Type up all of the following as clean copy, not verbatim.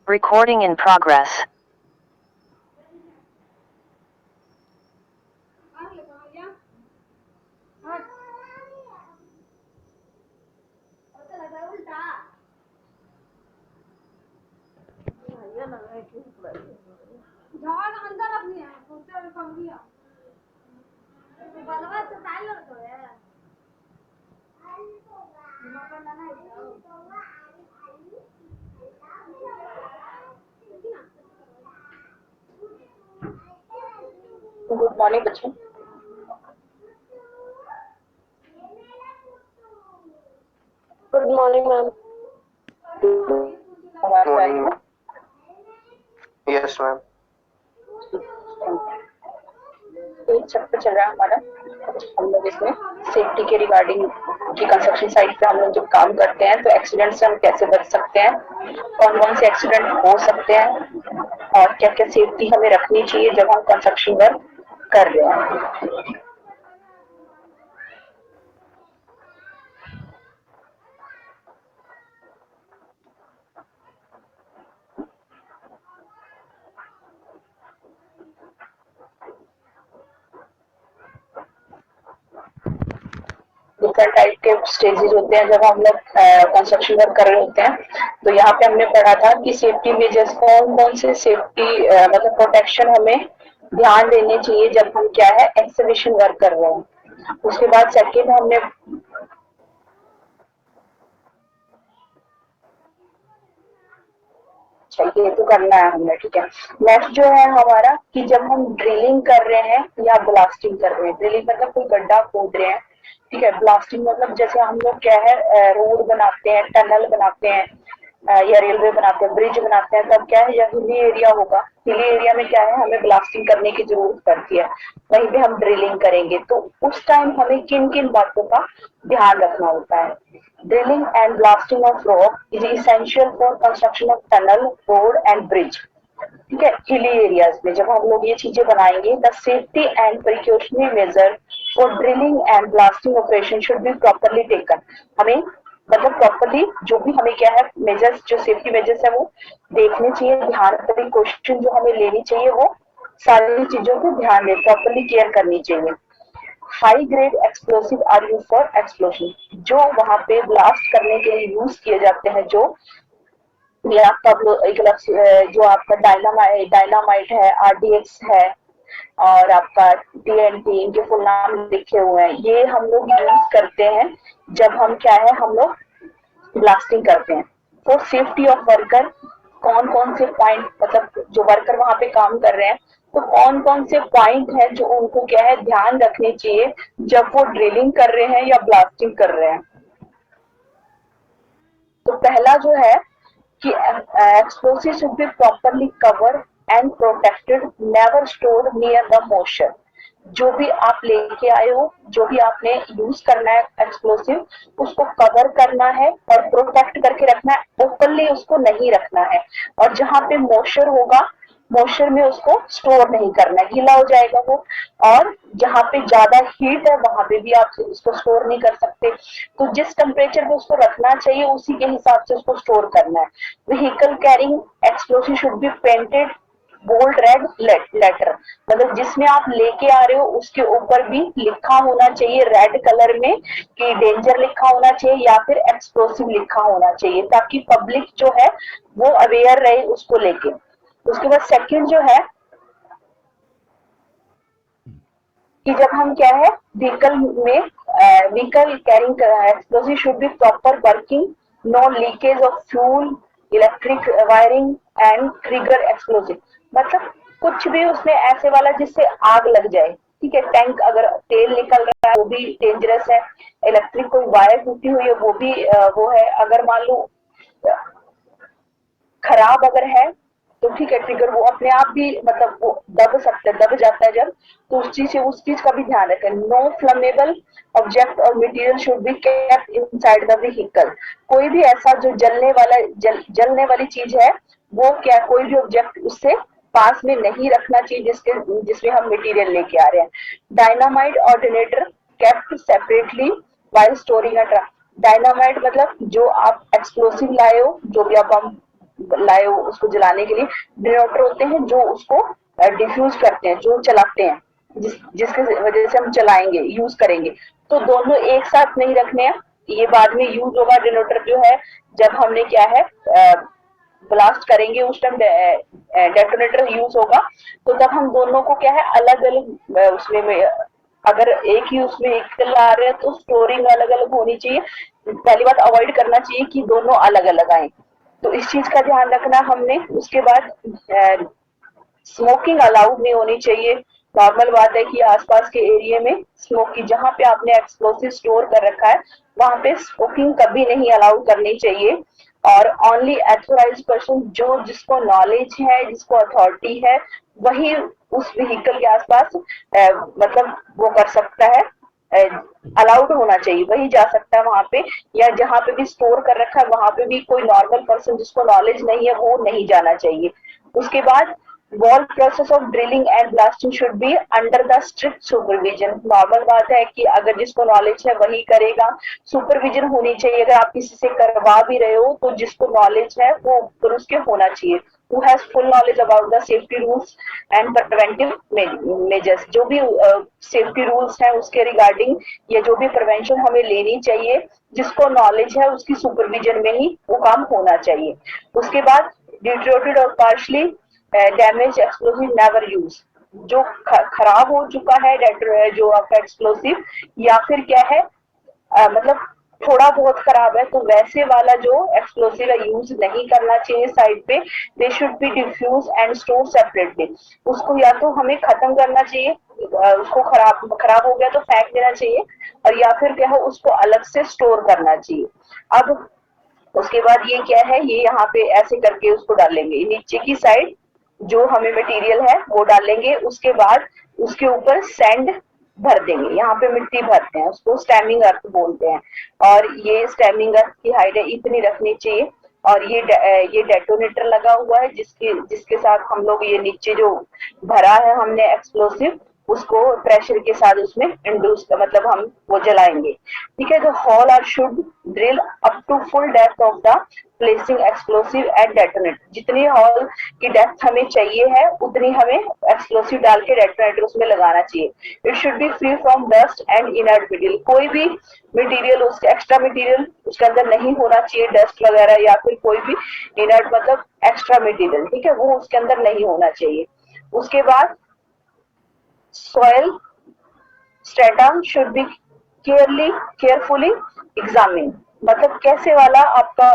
Recording in progress. Good morning बच्चों। Good morning ma'am. Morning ma'am. Yes ma'am. एक chapter चल रहा है हमारा। हम लोग इसमें सेफ्टी के रिगार्डिंग की कंस्ट्रक्शन साइट पे हम लोग जब काम करते हैं तो एक्सीडेंट से हम कैसे बच सकते हैं, कौन कौन से एक्सीडेंट हो सकते हैं और क्या क्या सेफ्टी हमें रखनी चाहिए जब हम कंस्ट्रक्शन वर्क कर रहे हैं। डिफरेंट टाइप के स्टेजेस होते हैं जब हम लोग कंस्ट्रक्शन वर्क कर रहे होते हैं। तो यहाँ पे हमने पढ़ा था कि सेफ्टी मेजर्स कौन कौन से सेफ्टी मतलब प्रोटेक्शन हमें ध्यान देने चाहिए जब हम क्या है एक्सकवेशन वर्क कर रहे हैं। उसके बाद सेकेंड हमने ये तो करना है हमने, ठीक है। नेक्स्ट जो है हमारा कि जब हम ड्रिलिंग कर रहे हैं या ब्लास्टिंग कर रहे हैं। ड्रिलिंग मतलब कोई गड्ढा खोद रहे हैं, ठीक है। ब्लास्टिंग मतलब जैसे हम लोग क्या है रोड बनाते हैं, टनल बनाते हैं या रेलवे बनाते हैं, ब्रिज बनाते हैं, तब क्या है या हिली एरिया होगा। हिली एरिया में क्या है हमें ब्लास्टिंग करने की जरूरत पड़ती है, वहीं पे हम ड्रिलिंग करेंगे। तो उस टाइम हमें किन किन बातों का ध्यान रखना होता है। Drilling and blasting of rock is essential for construction of tunnel, road and bridge. ठीक है। हिली एरियाज में जब हम लोग ये चीजें बनाएंगे, the safety and precautionary major for drilling and blasting operation should be properly taken. हमें मतलब प्रॉपरली जो भी हमें क्या है मेजर्स, जो सेफ्टी मेजर्स है वो देखने चाहिए, ध्यान प्रिकॉशन जो हमें लेनी चाहिए वो सारी चीजों को ध्यान दे, प्रॉपरली केयर करनी चाहिए। High grade explosive are use for explosion. जो वहां पे ब्लास्ट करने के लिए यूज किए जाते हैं, जो ये आपका जो आपका डायनामाइट है, आरडीएक्स है और आपका टीएनटी, इनके फुल नाम लिखे हुए हैं, ये हम लोग यूज करते हैं जब हम क्या है हम लोग ब्लास्टिंग करते हैं। फॉर सेफ्टी ऑफ वर्कर, कौन कौन से पॉइंट मतलब जो वर्कर वहां पे काम कर रहे हैं तो कौन कौन से पॉइंट है जो उनको क्या है ध्यान रखने चाहिए जब वो ड्रिलिंग कर रहे हैं या ब्लास्टिंग कर रहे हैं। तो पहला जो है कि explosive should be properly cover and protected, never stored near the motion. जो भी आप लेके आए हो, जो भी आपने यूज करना है एक्सप्लोसिव, उसको कवर करना है और प्रोटेक्ट करके रखना है, ओपनली उसको नहीं रखना है। और जहां पे मोशन होगा, मोशन में उसको स्टोर नहीं करना है, गीला हो जाएगा वो। और जहां पे ज्यादा हीट है वहां पे भी आप उसको स्टोर नहीं कर सकते। तो जिस टेम्परेचर पे उसको रखना चाहिए उसी के हिसाब से उसको स्टोर करना है। Vehicle carrying explosive should be painted bold red letter, मतलब जिसमें आप लेके आ रहे हो उसके ऊपर भी लिखा होना चाहिए रेड कलर में कि डेंजर लिखा होना चाहिए या फिर एक्सप्लोसिव लिखा होना चाहिए, ताकि पब्लिक जो है वो अवेयर रहे उसको लेके। उसके बाद सेकंड जो है कि जब हम क्या है व्हीकल में vehicle carrying explosive should be proper working, no leakage of fuel, electric wiring and trigger explosive. मतलब कुछ भी उसमें ऐसे वाला जिससे आग लग जाए, ठीक है। टैंक अगर तेल निकल रहा है वो भी डेंजरस है, इलेक्ट्रिक कोई वायर टूटी हुई है वो भी वो है। अगर मान लो खराब अगर है तो ठीक है, ट्रिगर वो अपने आप भी मतलब वो दब सकता है, दब जाता है जब, तो उस चीज का भी ध्यान रखें। नो फ्लेमेबल ऑब्जेक्ट और material should be kept inside the vehicle. कोई भी ऐसा जो जलने वाली चीज है वो क्या, कोई भी ऑब्जेक्ट उससे पास में नहीं रखना चाहिए जिसमें हम मटेरियल लेके आ रहे हैं। Dynamite ordinator kept separately while storing a truck। Dynamite मतलब जो आप एक्सप्लोसिव लाए हो, जो भी आप लाए उसको जलाने के लिए, डिनोटर होते हैं जो उसको डिफ्यूज करते हैं, जो चलाते हैं, जिसके वजह से हम चलाएंगे, यूज करेंगे। तो दोनों एक साथ नहीं रखने हैं, ये बाद में यूज होगा डिनोटर जो है, जब हमने क्या है ब्लास्ट करेंगे उस टाइम डेटोनेटर यूज होगा। तो तब हम दोनों को क्या है अलग अलग उसमें में, अगर एक ही उसमें एक ला रहे हैं तो स्टोरिंग अलग अलग होनी चाहिए। पहली बात अवॉइड करना चाहिए कि दोनों अलग अलग आए, तो इस चीज का ध्यान रखना हमने। उसके बाद स्मोकिंग अलाउड नहीं होनी चाहिए। नॉर्मल बात है कि आसपास के एरिया में स्मोकिंग, जहाँ पे आपने एक्सप्लोसिव स्टोर कर रखा है वहां पे स्मोकिंग कभी नहीं अलाउड करनी चाहिए। और ओनली एथोराइज्ड पर्सन, जो जिसको नॉलेज है, जिसको अथॉरिटी है, वही उस व्हीकल के आसपास मतलब वो कर सकता है, अलाउड होना चाहिए, वही जा सकता है वहां पे। या जहाँ पे भी स्टोर कर रखा है वहां पे भी कोई नॉर्मल पर्सन जिसको नॉलेज नहीं है वो नहीं जाना चाहिए। उसके बाद wall process of drilling and blasting should be under the strict supervision। Normal बात है कि अगर जिसको नॉलेज है वही करेगा, सुपरविजन होनी चाहिए। अगर आप किसी से करवा भी रहे हो तो जिसको नॉलेज है वो ऊपर उसके होना चाहिए, who has full knowledge about the safety rules and preventive measures। जो भी सेफ्टी रूल्स हैं उसके रिगार्डिंग या जो भी प्रिवेंशन हमें लेनी चाहिए, जिसको नॉलेज है उसकी सुपरविजन में ही वो काम होना चाहिए। उसके बाद डिटोरेटेड और partially damage explosive never use. जो खराब हो चुका है जो आपका एक्सप्लोसिव, या फिर क्या है मतलब थोड़ा बहुत खराब है, तो वैसे वाला जो एक्सप्लोसिव है यूज नहीं करना चाहिए साइड पे। They should be defuse and store separately. उसको या तो हमें खत्म करना चाहिए, उसको खराब हो गया तो फेंक देना चाहिए, और या फिर क्या है उसको अलग से स्टोर करना चाहिए। अब उसके बाद ये क्या है, ये यहाँ पे ऐसे करके उसको डालेंगे नीचे की साइड, जो हमें मटेरियल है वो डालेंगे। उसके बाद उसके ऊपर सैंड भर देंगे, यहाँ पे मिट्टी भरते हैं, उसको स्टेमिंग अर्थ बोलते हैं। और ये स्टेमिंग अर्थ की हाइट है इतनी रखनी चाहिए। और ये डेटोनेटर लगा हुआ है जिसके साथ हम लोग ये नीचे जो भरा है हमने एक्सप्लोसिव, उसको प्रेशर के साथ उसमें इंड्यूस मतलब हम वो जलाएंगे। ठीक है, तो hole are should drill up to full depth of the placing explosive at detonator. जितनी हॉल की डेप्थ हमें चाहिए है उतनी हमें एक्सप्लोसिव डाल के डेटोनेटर उसमें लगाना चाहिए। It should be free from dust and inert material. कोई भी मटेरियल उसका एक्स्ट्रा मटेरियल उसके अंदर नहीं होना चाहिए, डस्ट वगैरह या फिर कोई भी इनर्ट मतलब एक्स्ट्रा मटेरियल, ठीक है, वो उसके अंदर नहीं होना चाहिए। उसके बाद soil stratum should be carefully examined। मतलब कैसे वाला आपका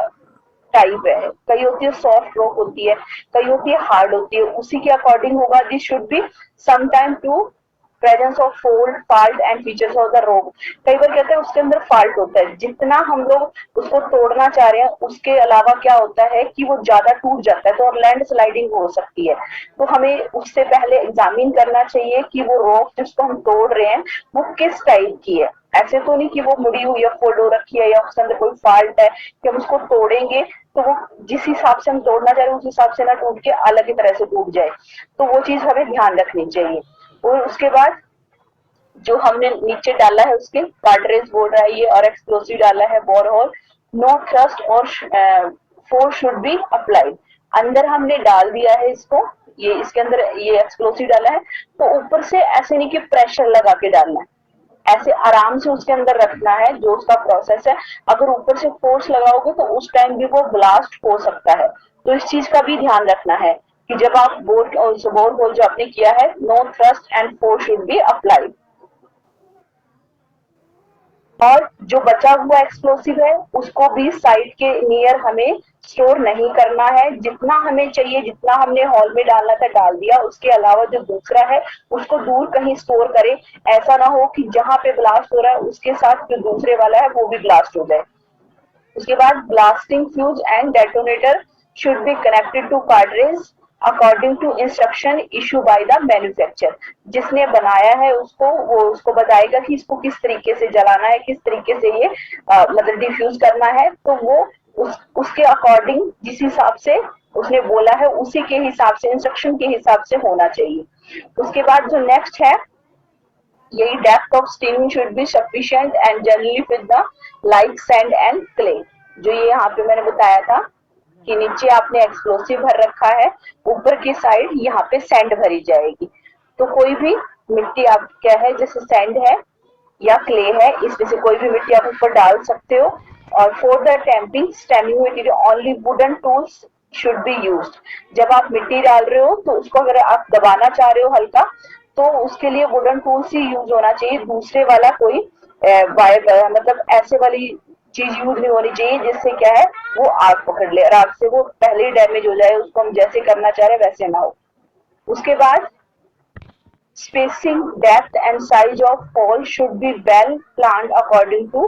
टाइप है, कई होती है सॉफ्ट रॉक होती है, कई होती है हार्ड होती है, उसी के अकॉर्डिंग होगा। This should be some time to presence of fold fault and features of the rock. कई बार कहते हैं उसके अंदर फाल्ट होता है, जितना हम लोग उसको तोड़ना चाह रहे हैं उसके अलावा क्या होता है कि वो ज्यादा टूट जाता है, तो और लैंड स्लाइडिंग हो सकती है। तो हमें उससे पहले एग्जामिन करना चाहिए कि वो रॉक जिसको हम तोड़ रहे हैं वो किस टाइप की है। ऐसे तो नहीं कि वो मुड़ी हुई है, फोल्ड हो रखी है, या उसके अंदर कोई फॉल्ट है कि हम उसको तोड़ेंगे तो वो जिस हिसाब से हम तोड़ना चाह रहे हैं उस हिसाब से ना टूट के अलग ही तरह से टूट जाए। तो वो चीज हमें ध्यान रखनी चाहिए। और उसके बाद जो हमने नीचे डाला है उसके कार्ट्रेज बोल रहा है ये, और एक्सप्लोसिव डाला है बोरहोल। नो थ्रस्ट और फोर्स शुड बी अप्लाइड। अंदर हमने डाल दिया है इसको, ये इसके अंदर ये एक्सप्लोसिव डाला है, तो ऊपर से ऐसे नहीं कि प्रेशर लगा के डालना है, ऐसे आराम से उसके अंदर रखना है जो उसका प्रोसेस है। अगर ऊपर से फोर्स लगाओगे तो उस टाइम भी वो ब्लास्ट हो सकता है। तो इस चीज का भी ध्यान रखना है कि जब आप बोर होल जो आपने किया है, no thrust and force should be applied. और जो बचा हुआ एक्सप्लोसिव है उसको भी साइड के नियर हमें स्टोर नहीं करना है। जितना हमें चाहिए, जितना हमने हॉल में डालना था डाल दिया, उसके अलावा जो दूसरा है उसको दूर कहीं स्टोर करें। ऐसा ना हो कि जहां पे ब्लास्ट हो रहा है उसके साथ जो दूसरे वाला है वो भी ब्लास्ट हो जाए। उसके बाद blasting fuse and detonator should be connected to cartridge according to instruction issue by the manufacture. जिसने बनाया है उसको वो उसको बताएगा कि इसको किस तरीके से जलाना है, किस तरीके से ये मतलब डिफ्यूज करना है। तो वो उसके अकॉर्डिंग जिस हिसाब से उसने बोला है उसी के हिसाब से, इंस्ट्रक्शन के हिसाब से होना चाहिए। उसके बाद जो नेक्स्ट है, यही depth of steaming should be sufficient and generally with the like sand and clay. जो ये यहाँ पे मैंने बताया था कि नीचे आपने एक्सप्लोसिव भर रखा है, ऊपर की साइड यहाँ पे सैंड भरी जाएगी। तो कोई भी मिट्टी आप क्या है जैसे सैंड है या क्ले है, इसमें से कोई भी मिट्टी आप ऊपर डाल सकते हो। और for the tamping stemming material only wooden tools should be used. जब आप मिट्टी डाल रहे हो तो उसको अगर आप दबाना चाह रहे हो हल्का, तो उसके लिए वुडन टूल्स ही यूज होना चाहिए। दूसरे वाला कोई वायर मतलब ऐसे वाली चीज यूज नहीं होनी चाहिए जिससे क्या है वो आग पकड़ ले और आग से वो पहले ही डैमेज हो जाए, उसको हम जैसे करना चाह रहे हैं वैसे ना हो। उसके बाद spacing, depth and size of hole should be well planned according to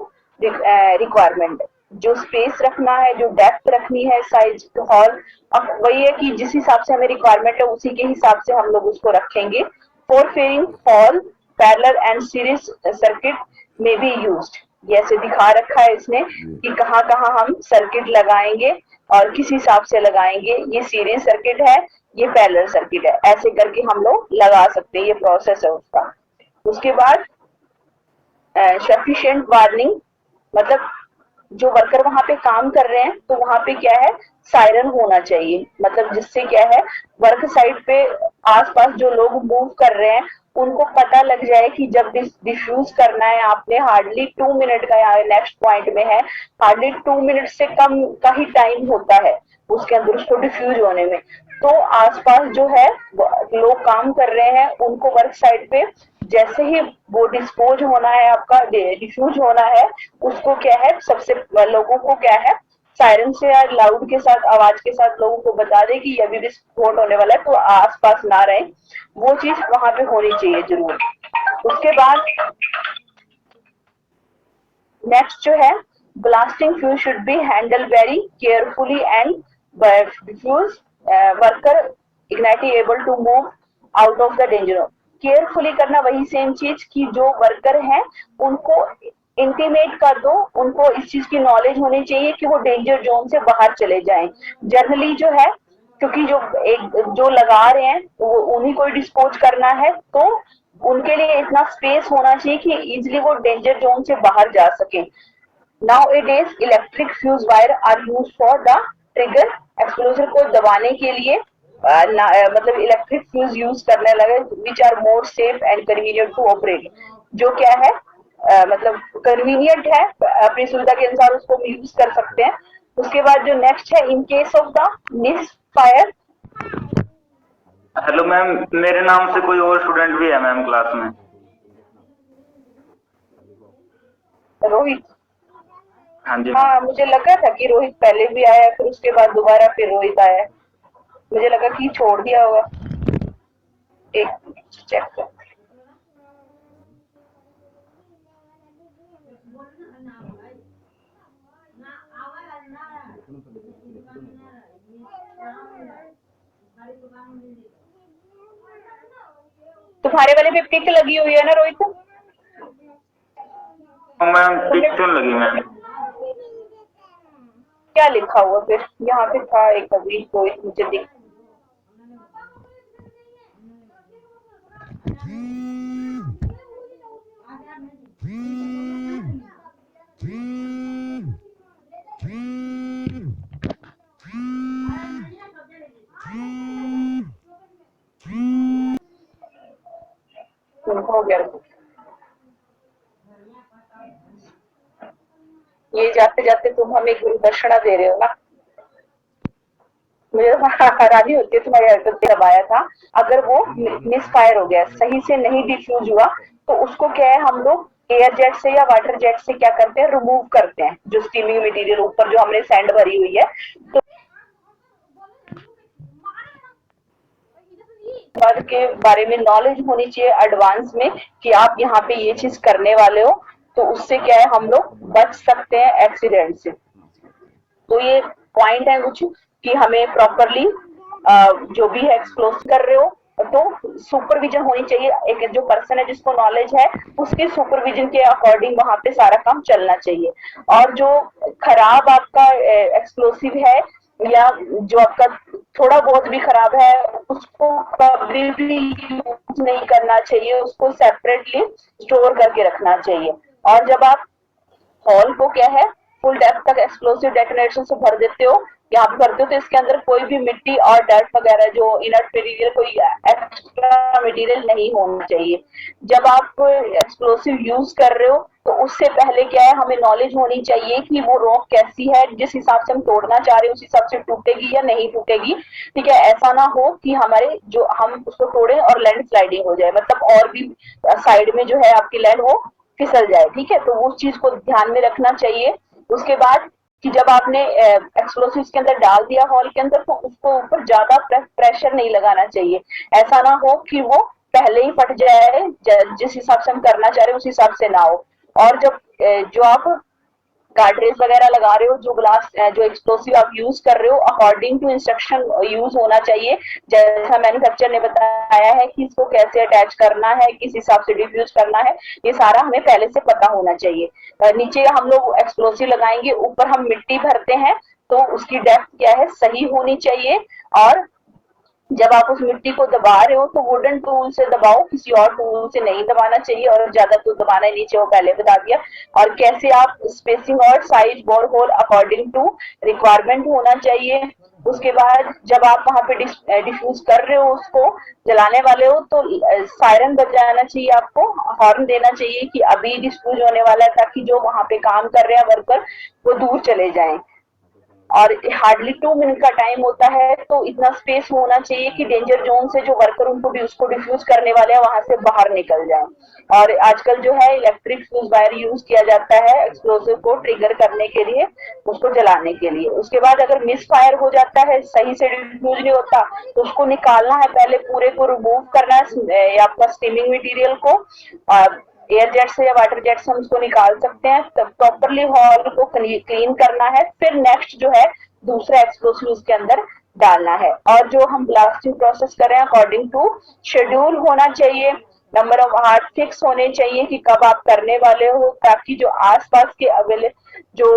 requirement। जो स्पेस रखना है, जो डेप्थ रखनी है, साइज हॉल, अब वही है कि जिस हिसाब से हमें रिक्वायरमेंट है उसी के हिसाब से हम लोग उसको रखेंगे। For firing hole parallel and series circuit में बी यूज्ड। जैसे दिखा रखा है इसने कि कहाँ कहाँ हम सर्किट लगाएंगे और किस हिसाब से लगाएंगे। ये सीरीज सर्किट है, ये पैरेलल सर्किट है, ऐसे करके हम लोग लगा सकते हैं। ये प्रोसेस है उसका। उसके बाद सफिशिएंट वार्निंग, मतलब जो वर्कर वहां पे काम कर रहे हैं तो वहां पे क्या है सायरन होना चाहिए, मतलब जिससे क्या है वर्क साइड पे आसपास जो लोग मूव कर रहे हैं उनको पता लग जाए कि जब डिफ्यूज करना है आपने हार्डली 2 मिनट का, यहाँ नेक्स्ट पॉइंट में है हार्डली 2 मिनट से कम का ही टाइम होता है उसके अंदर उसको डिफ्यूज होने में। तो आसपास जो है लोग काम कर रहे हैं उनको वर्क साइड पे जैसे ही वो डिस्पोज होना है आपका डिफ्यूज होना है, उसको क्या है सबसे लोगों को क्या है सायरन से या लाउड के साथ आवाज के साथ लोगों को बता दे कि अभी विस्फोट होने वाला है, तो आसपास ना रहे। वो चीज वहां पे होनी चाहिए जरूर। उसके बाद नेक्स्ट जो है blasting fuse should be handle very carefully and diffuse worker ignite able to move out of the danger. Carefully करना वही सेम चीज कि जो वर्कर हैं उनको इंटीमेट कर दो, उनको इस चीज की नॉलेज होनी चाहिए कि वो डेंजर जोन से बाहर चले जाएं। जनरली जो है क्योंकि जो लगा रहे हैं वो उन्हीं को डिस्पोज करना है, तो उनके लिए इतना स्पेस होना चाहिए कि इजिली वो डेंजर जोन से बाहर जा सके। Nowadays, electric fuse wire are used for the trigger एक्सप्लोजर को दबाने के लिए मतलब इलेक्ट्रिक फ्यूज यूज करने लगे which are more safe and convenient to operate. जो क्या है मतलब कन्वीनियंट है, अपनी सुविधा के अनुसार उसको यूज कर सकते हैं। उसके बाद जो नेक्स्ट है in case of the miss fire. Hello ma'am, मेरे नाम से कोई और स्टूडेंट भी है मैम क्लास में। रोहित। हाँ जी। हाँ मुझे लगा था कि रोहित पहले भी आया फिर उसके बाद दोबारा फिर रोहित आया, मुझे लगा कि छोड़ दिया होगा। एक चेक कर। तुम्हारे वाले पे टिक लगी हुई है ना रोहित? मैम टिक क्यों लगी मैम? क्या लिखा हुआ फिर? यहाँ पे था एक अभी रोहित मुझे दिख। हो गया। ये जाते जाते तुम हमें गुरु दक्षिणा दे रहे हो ना। मुझे हैरानी होती है तुम्हारे हरकत से दबाया था, अगर वो मिस फायर हो गया सही से नहीं डिफ्यूज हुआ तो उसको क्या है हम लोग एयर जेट से या वाटर जेट से क्या करते हैं रिमूव करते हैं जो स्टीमिंग मटेरियल ऊपर जो हमने सैंड भरी हुई है। तो बात के बारे में नॉलेज होनी चाहिए एडवांस में कि आप यहाँ पे ये चीज करने वाले हो, तो उससे क्या है हम लोग बच सकते हैं एक्सीडेंट से। तो ये पॉइंट है कुछ कि हमें प्रॉपरली जो भी है एक्सप्लोज कर रहे हो तो सुपरविजन होनी चाहिए। एक जो पर्सन है जिसको नॉलेज है उसके सुपरविजन के अकॉर्डिंग वहां पे सारा काम चलना चाहिए। और जो खराब आपका एक्सप्लोसिव है या जो आपका थोड़ा बहुत भी खराब है उसको कभी भी यूज नहीं करना चाहिए, उसको सेपरेटली स्टोर करके रखना चाहिए। और जब आप हॉल को क्या है फुल डेप्थ तक एक्सप्लोसिव डेटोनेशन से भर देते हो यहाँ पे करते हो तो इसके अंदर कोई भी मिट्टी और डर्ट वगैरह जो इनर्ट मटेरियल कोई एक्स्ट्रा मटेरियल नहीं होना चाहिए। जब आप एक्सप्लोसिव यूज कर रहे हो तो उससे पहले क्या है, हमें नॉलेज होनी चाहिए कि वो रॉक कैसी है, जिस हिसाब से हम तोड़ना चाह रहे हैं उस हिसाब से टूटेगी या नहीं टूटेगी। ठीक है, ऐसा ना हो कि हमारे जो हम उसको तोड़े और लैंड स्लाइडिंग हो जाए, मतलब और भी साइड में जो है आपकी लैंड वो फिसल जाए। ठीक है, तो उस चीज को ध्यान में रखना चाहिए। उसके बाद कि जब आपने एक्सप्लोसिव के अंदर डाल दिया हॉल के अंदर, तो उसको ऊपर ज्यादा प्रेशर नहीं लगाना चाहिए। ऐसा ना हो कि वो पहले ही फट जाए, जिस हिसाब से हम करना चाह रहे हैं उस हिसाब से ना हो। और जब जो आप गार्डरेज वगैरह लगा रहे हो, जो ग्लास जो एक्सप्लोसिव आप यूज कर रहे हो, अकॉर्डिंग टू इंस्ट्रक्शन यूज होना चाहिए। जैसा मैन्युफैक्चर ने बताया है कि इसको कैसे अटैच करना है, किस हिसाब से डिफ्यूज करना है, ये सारा हमें पहले से पता होना चाहिए। नीचे हम लोग एक्सप्लोसिव लगाएंगे, ऊपर हम मिट्टी भरते हैं, तो उसकी डेप्थ क्या है, सही होनी चाहिए। और जब आप उस मिट्टी को दबा रहे हो तो वुडन टूल से दबाओ, किसी और टूल से नहीं दबाना चाहिए। और ज्यादा तो दबाना नीचे वो पहले बता दिया। और कैसे आप स्पेसिंग और size bore hole according to requirement होना चाहिए। उसके बाद जब आप वहां पे डिफ्यूज कर रहे हो, उसको जलाने वाले हो, तो सायरन बजाना चाहिए, आपको हॉर्न देना चाहिए कि अभी डिफ्यूज होने वाला है, ताकि जो वहां पे काम कर रहे हैं वर्कर वो दूर चले जाएं। और हार्डली 2 मिनट का टाइम होता है, तो इतना स्पेस होना चाहिए कि डेंजर जोन से जो वर्कर उसको डिफ्यूज करने वाले हैं वहां से बाहर निकल जाए। और आजकल जो है इलेक्ट्रिक फ्यूज वायर यूज किया जाता है एक्सप्लोसिव को ट्रिगर करने के लिए, उसको जलाने के लिए। उसके बाद अगर मिस फायर हो जाता है, सही से डिफ्यूज नहीं होता, तो उसको निकालना है, पहले पूरे को रिमूव करना है आपका स्टीमिंग मटेरियल को। एयर जेट से या वाटर जेट से हम उसको निकाल सकते हैं। तब प्रॉपरली हॉल को क्लीन करना है, फिर नेक्स्ट जो है दूसरा एक्सप्लोसिव उसके अंदर डालना है। और जो हम ब्लास्टिंग प्रोसेस कर रहे हैं अकॉर्डिंग टू शेड्यूल होना चाहिए। नंबर ऑफ हार्ट फिक्स होने चाहिए कि कब आप करने वाले हो, ताकि जो आसपास के जो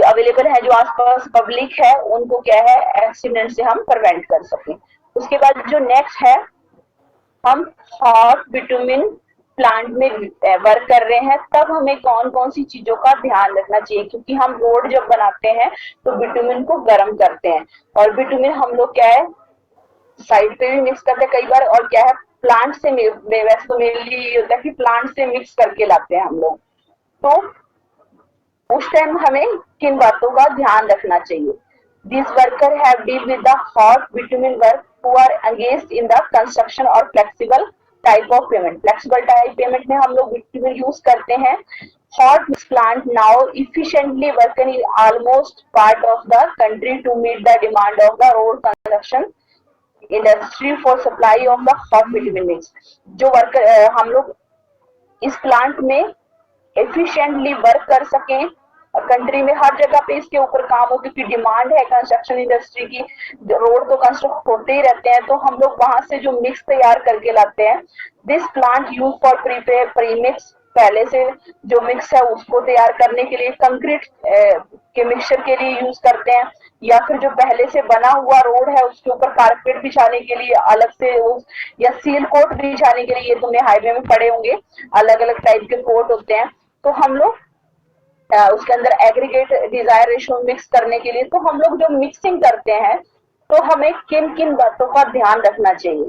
अवेलेबल है, जो आसपास पब्लिक है, उनको क्या है, एक्सीडेंट से हम प्रिवेंट कर सकें। उसके बाद जो नेक्स्ट है, हम हॉट बिटुमिन प्लांट में वर्क कर रहे हैं, तब हमें कौन कौन सी चीजों का ध्यान रखना चाहिए। क्योंकि हम रोड जब बनाते हैं तो बिटुमिन को गर्म करते हैं, और बिटुमिन हम लोग क्या है साइड पे भी मिक्स करते हैं कई बार, और क्या है प्लांट से वैसे तो मेनली ये होता है कि प्लांट से मिक्स करके लाते हैं हम लोग। तो उस टाइम हमें किन बातों का ध्यान रखना चाहिए। This worker have deal with the hot bitumen work who are engaged in the construction और flexible type of pavement. Flexible type pavement में हम लोग बिटुमिन यूज करते हैं। Hot mix plant now efficiently working in almost part of the country to meet the demand of the road construction industry for supply of the hot bitumen mix. जो worker हम लोग इस plant में efficiently work कर सकें, country में हर जगह पे इसके ऊपर काम हो, क्योंकि डिमांड है कंस्ट्रक्शन इंडस्ट्री की, रोड तो कंस्ट्रक्ट होते ही रहते हैं, तो हम लोग वहां से जो मिक्स तैयार करके लाते हैं। This plant use for prepare premix, पहले से जो मिक्स है उसको तैयार करने के लिए, कंक्रीट के मिक्सचर के लिए यूज करते हैं, या फिर जो पहले से बना हुआ रोड है उसके ऊपर कारपेट बिछाने के लिए अलग से, या सील कोट बिछाने के लिए। ये तुमने हाईवे में पड़े होंगे, अलग अलग टाइप के कोट होते हैं। तो हम लोग उसके अंदर एग्रीगेट डिजायर रेशो मिक्स करने के लिए, तो हम लोग जो मिक्सिंग करते हैं, तो हमें किन किन बातों का ध्यान रखना चाहिए।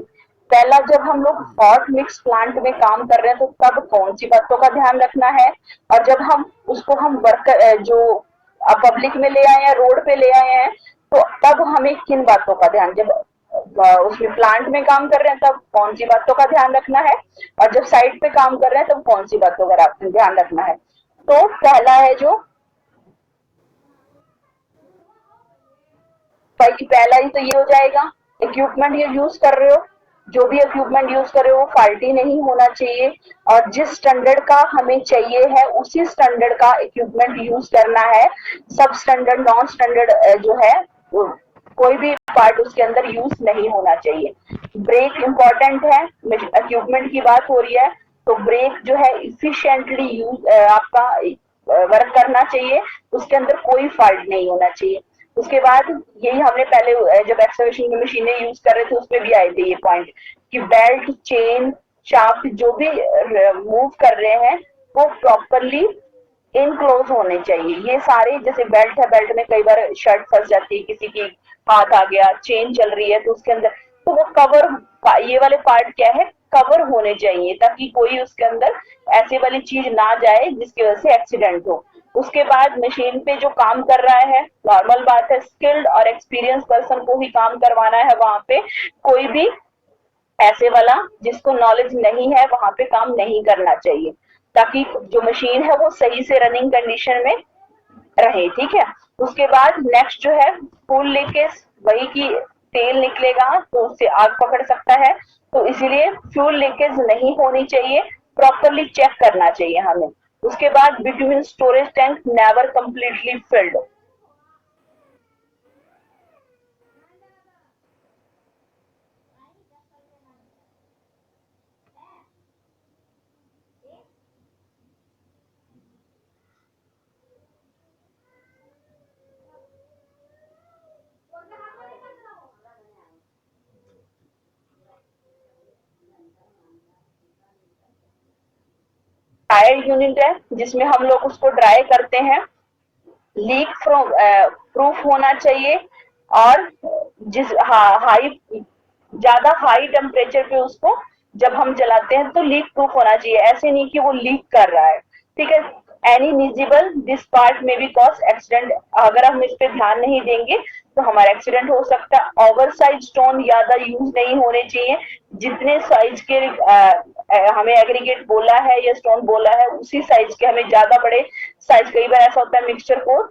पहला, जब हम लोग हॉट मिक्स प्लांट में काम कर रहे हैं तो तब कौन सी बातों का ध्यान रखना है। और जब हम उसको हम वर्कर जो पब्लिक में ले आए हैं, रोड पे ले आए हैं, तो तब हमें किन बातों का ध्यान, जब उसमें प्लांट में काम कर रहे हैं तब कौन सी बातों का ध्यान रखना है, और जब साइड पे काम कर रहे हैं तब कौन सी बातों का ध्यान रखना है। तो पहला है जो पहला ही तो ये हो जाएगा, इक्विपमेंट ये यूज कर रहे हो, जो भी इक्विपमेंट यूज कर रहे हो वो फाल्टी नहीं होना चाहिए, और जिस स्टैंडर्ड का हमें चाहिए है उसी स्टैंडर्ड का इक्विपमेंट यूज करना है। सब स्टैंडर्ड नॉन स्टैंडर्ड जो है कोई भी पार्ट उसके अंदर यूज नहीं होना चाहिए। ब्रेक इंपॉर्टेंट है, इक्विपमेंट की बात हो रही है, तो ब्रेक जो है इफिशिएंटली यूज आपका वर्क करना चाहिए, उसके अंदर कोई फॉल्ट नहीं होना चाहिए। उसके बाद यही हमने पहले जब एक्सकवेशन की मशीनें यूज कर रहे थे उसमें भी आए थे ये पॉइंट, कि बेल्ट चेन शाफ्ट जो भी मूव कर रहे हैं वो प्रॉपरली इनक्लोज होने चाहिए। ये सारे जैसे बेल्ट है, बेल्ट में कई बार शर्ट फंस जाती है, किसी की हाथ आ गया, चेन चल रही है तो उसके अंदर, तो वो कवर, ये वाले पार्ट क्या है, कवर होने चाहिए ताकि कोई उसके अंदर ऐसी वाली चीज ना जाए जिसकी वजह से एक्सीडेंट हो। उसके बाद मशीन पे जो काम कर रहा है, नॉर्मल बात है, स्किल्ड और एक्सपीरियंस पर्सन को ही काम करवाना है वहां पे। कोई भी ऐसे वाला जिसको नॉलेज नहीं है वहां पे काम नहीं करना चाहिए, ताकि जो मशीन है वो सही से रनिंग कंडीशन में रहे। ठीक है। उसके बाद नेक्स्ट जो है फूल लीकेज, वही की तेल निकलेगा तो उससे आग पकड़ सकता है, तो इसीलिए फ्यूल लीकेज नहीं होनी चाहिए, प्रॉपरली चेक करना चाहिए हमें। उसके बाद between storage tank never completely filled. Tyre unit है जिसमें हम लोग उसको ड्राई करते हैं, लीक प्रूफ होना चाहिए, और जिस हाई, ज्यादा हाई टेम्परेचर पे उसको जब हम जलाते हैं तो लीक प्रूफ होना चाहिए, ऐसे नहीं कि वो लीक कर रहा है। ठीक है। एनी निजिबल दिस पार्ट में भी कॉज एक्सीडेंट, अगर हम इस पे ध्यान नहीं देंगे तो हमारा एक्सीडेंट हो सकता है। ओवर साइज स्टोन ज्यादा यूज नहीं होने चाहिए, जितने साइज के हमें एग्रीगेट बोला है या स्टोन बोला है उसी साइज के, हमें ज्यादा बड़े साइज, कई बार ऐसा होता है मिक्सचर को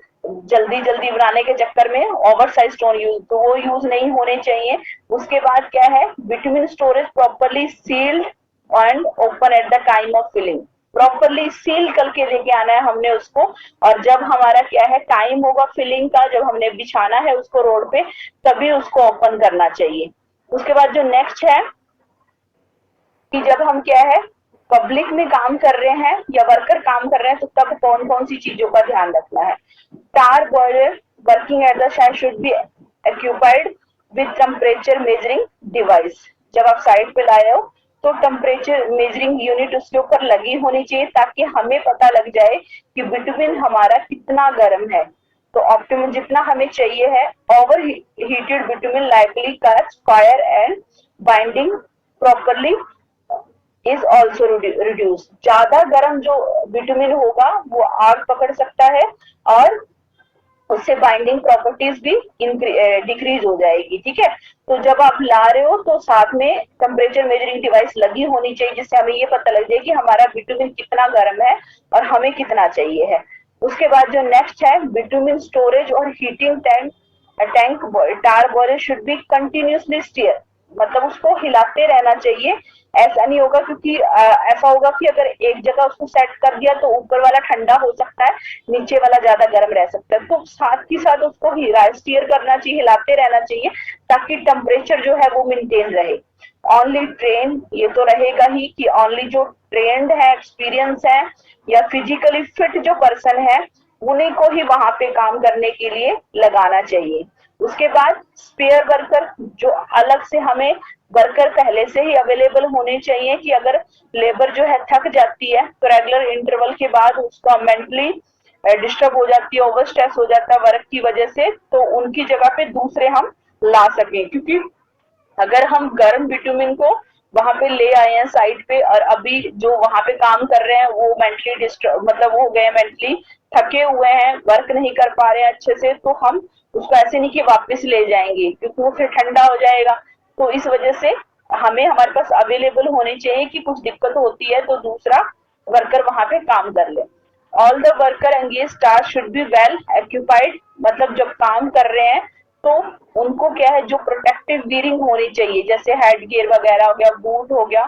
जल्दी जल्दी बनाने के चक्कर में ओवर साइज स्टोन यूज, तो वो यूज नहीं होने चाहिए। उसके बाद क्या है, between storage properly sealed and open at the time of filling, properly seal करके लेके आना है हमने उसको, और जब हमारा क्या है टाइम होगा फिलिंग का, जब हमने बिछाना है उसको रोड पे, तभी उसको ओपन करना चाहिए। उसके बाद जो नेक्स्ट है कि जब हम क्या है पब्लिक में काम कर रहे हैं या वर्कर काम कर रहे हैं तो तब कौन कौन सी चीजों का ध्यान रखना है। tar boiler working at the site should be occupied with temperature measuring device। जब आप साइट पे लाए हो तो टेम्परेचर मेजरिंग यूनिट उसके ऊपर लगी होनी चाहिए ताकि हमें पता लग जाए कि बिटवीन हमारा कितना गर्म है, तो ऑप्टिमम जितना हमें चाहिए है। Over heated between likely catch fire and binding properly is also reduce. ज्यादा गर्म जो बिटुमिन होगा वो आग पकड़ सकता है और उससे बाइंडिंग प्रॉपर्टीज भी डिक्रीज हो जाएगी। ठीक है। तो जब आप ला रहे हो तो साथ में टेम्परेचर मेजरिंग डिवाइस लगी होनी चाहिए जिससे हमें ये पता लग जाए कि हमारा बिटुमिन कितना गर्म है और हमें कितना चाहिए है। उसके बाद जो नेक्स्ट है बिटुमिन स्टोरेज और heating tank tar boiler should be continuously stir, मतलब उसको हिलाते रहना चाहिए। ऐसा नहीं होगा क्योंकि ऐसा होगा कि अगर एक जगह उसको सेट कर दिया तो ऊपर वाला ठंडा हो सकता है, नीचे वाला ज्यादा गर्म रह सकता है, तो साथ ही साथ उसको स्टीयर करना चाहिए, हिलाते रहना चाहिए ताकि टेम्परेचर जो है वो मेंटेन रहे। ओनली ट्रेन, ये तो रहेगा ही कि ओनली जो ट्रेंड है, एक्सपीरियंस है या फिजिकली फिट जो पर्सन है उन्हीं को ही वहां पे काम करने के लिए लगाना चाहिए। उसके बाद स्पेयर वर्कर, जो अलग से हमें वर्कर पहले से ही अवेलेबल होने चाहिए कि अगर लेबर जो है थक जाती है तो रेगुलर इंटरवल के बाद उसका मेंटली डिस्टर्ब हो जाती है, ओवर स्ट्रेस हो जाता है वर्क की वजह से, तो उनकी जगह पे दूसरे हम ला सकें। क्योंकि अगर हम गर्म बिटुमिन को वहां पे ले आए हैं साइट पे और अभी जो वहां पे काम कर रहे हैं वो मेंटली डिस्टर्ब, मतलब वो हो गए मेंटली थके हुए हैं, वर्क नहीं कर पा रहे हैं अच्छे से, तो हम उसको ऐसे नहीं कि वापस ले जाएंगे क्योंकि वो फिर ठंडा हो जाएगा। तो इस वजह से हमें हमारे पास अवेलेबल होने चाहिए कि कुछ दिक्कत होती है तो दूसरा वर्कर वहां पे काम कर ले। All the worker engage staff should be well occupied, मतलब जब काम कर रहे हैं तो उनको क्या है जो प्रोटेक्टिव वीरिंग होनी चाहिए, जैसे हेड गियर वगैरह हो गया, बूट हो गया,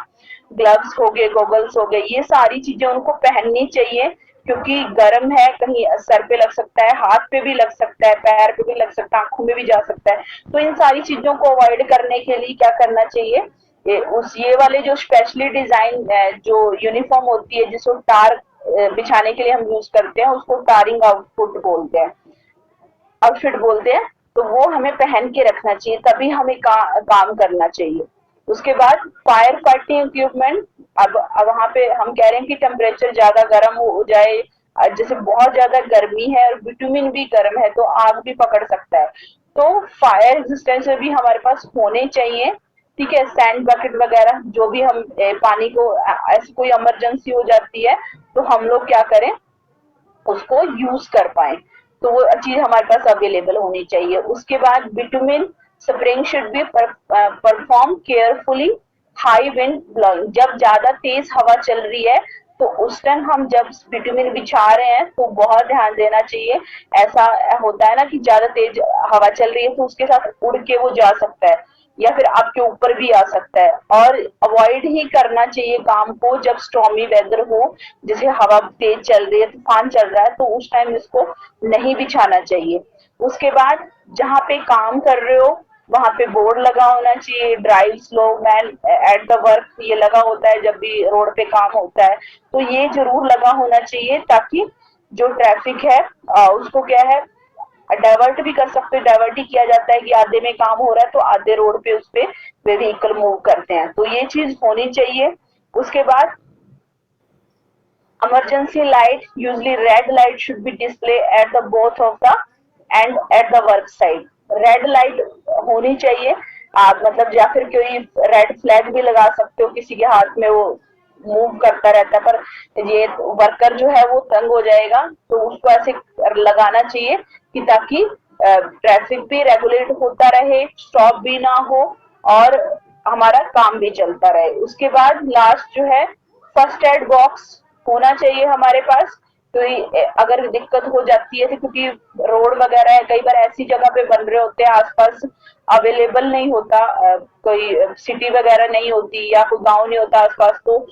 ग्लव्स हो गए, गॉगल्स हो गए, ये सारी चीजें उनको पहननी चाहिए क्योंकि गर्म है, कहीं सर पे लग सकता है, हाथ पे भी लग सकता है, पैर पे भी लग सकता है, आंखों में भी जा सकता है। तो इन सारी चीजों को अवॉइड करने के लिए क्या करना चाहिए, ये वाले जो स्पेशली डिजाइन जो यूनिफॉर्म होती है जिसको टार बिछाने के लिए हम यूज करते हैं उसको टारिंग आउटफिट बोलते हैं, आउटफिट बोलते हैं, तो वो हमें पहन के रखना चाहिए तभी हमें काम करना चाहिए। उसके बाद फायर फाइटिंग इक्विपमेंट, अब वहां पे हम कह रहे हैं कि टेम्परेचर ज्यादा गर्म हो जाए जैसे बहुत ज्यादा गर्मी है और बिटुमिन भी गर्म है तो आग भी पकड़ सकता है। तो फायर रेजिस्टेंस भी हमारे पास होने चाहिए। ठीक है, सैंड बकेट वगैरह जो भी हम पानी को ऐसी कोई इमरजेंसी हो जाती है तो हम लोग क्या करें, उसको यूज कर पाए। तो वो चीज हमारे पास अवेलेबल होनी चाहिए। उसके बाद bitumen spraying should be perform carefully high wind blowing. जब ज्यादा तेज हवा चल रही है तो उस टाइम हम जब बिटुमिन बिछा रहे हैं तो बहुत ध्यान देना चाहिए। ऐसा होता है ना कि ज्यादा तेज हवा चल रही है तो उसके साथ उड़ के वो जा सकता है या फिर आपके ऊपर भी आ सकता है। और अवॉइड ही करना चाहिए काम को जब स्टॉर्मी वेदर हो, जैसे हवा तेज चल रही है, तूफान चल रहा है, तो उस टाइम इसको नहीं बिछाना चाहिए। उसके बाद जहाँ पे काम कर रहे हो वहां पे बोर्ड लगा होना चाहिए, drive slow man at the work, ये लगा होता है जब भी रोड पे काम होता है। तो ये जरूर लगा होना चाहिए ताकि जो ट्रैफिक है उसको क्या है, डाइवर्ट भी कर सकते हैं। डाइवर्ट ही किया जाता है कि आधे में काम हो रहा है तो आधे रोड पे उस पे वे व्हीकल मूव करते हैं, तो ये चीज होनी चाहिए। उसके बाद emergency light, usually red light should be displayed at the both of the and at the work side। Red light होनी चाहिए। आप मतलब या फिर कोई रेड फ्लैग भी लगा सकते हो किसी के हाथ में, वो मूव करता रहता है पर ये वर्कर जो है वो तंग हो जाएगा, तो उसको ऐसे लगाना चाहिए कि ताकि ट्रैफिक भी रेगुलेट होता रहे, स्टॉप भी ना हो और हमारा काम भी चलता रहे। उसके बाद लास्ट जो है फर्स्ट एड बॉक्स होना चाहिए हमारे पास। तो अगर दिक्कत हो जाती है तो क्योंकि रोड वगैरह है, कई बार ऐसी जगह पे बन रहे होते हैं आसपास अवेलेबल नहीं होता, कोई सिटी वगैरह नहीं होती या कोई गांव नहीं होता आसपास, तो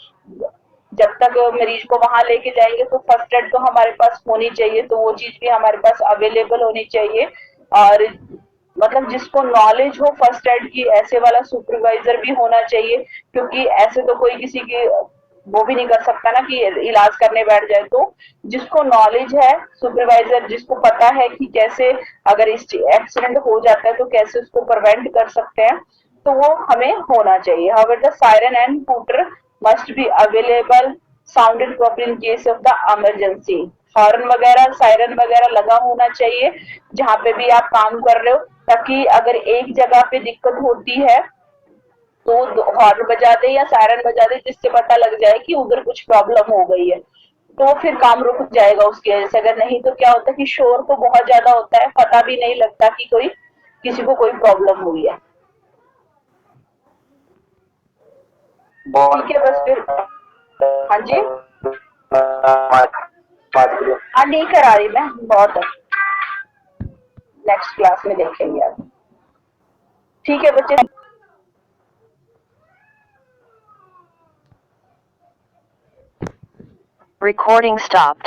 जब तक मरीज को वहां लेके जाएंगे तो फर्स्ट एड तो हमारे पास होनी चाहिए, तो वो चीज भी हमारे पास अवेलेबल होनी चाहिए। और मतलब जिसको नॉलेज हो फर्स्ट एड की, ऐसे वाला सुपरवाइजर भी होना चाहिए, क्योंकि ऐसे तो कोई किसी की वो भी नहीं कर सकता ना कि इलाज करने बैठ जाए। तो जिसको नॉलेज है, सुपरवाइजर जिसको पता है कि कैसे अगर इस एक्सीडेंट हो जाता है तो कैसे उसको प्रिवेंट कर सकते हैं, तो वो हमें होना चाहिए। However the siren and hooter must be available sounded properly in case of the emergency. Horn वगैरह सायरन वगैरह लगा होना चाहिए जहाँ पे भी आप काम कर रहे हो, ताकि अगर एक जगह पे दिक्कत होती है तो हॉर्न बजा दे या सायरन बजा दे, जिससे पता लग जाए कि उधर कुछ प्रॉब्लम हो गई है, तो फिर काम रुक जाएगा उसकी वजह से। अगर नहीं तो क्या होता है कि शोर तो बहुत ज्यादा होता है, पता भी नहीं लगता कि कोई किसी को कोई प्रॉब्लम हुई है। ठीक है, बस फिर हाँ जी, हाँ नहीं करा रही मैं, बहुत है, नेक्स्ट क्लास में देखेंगे आप। ठीक है बच्चे। Recording stopped.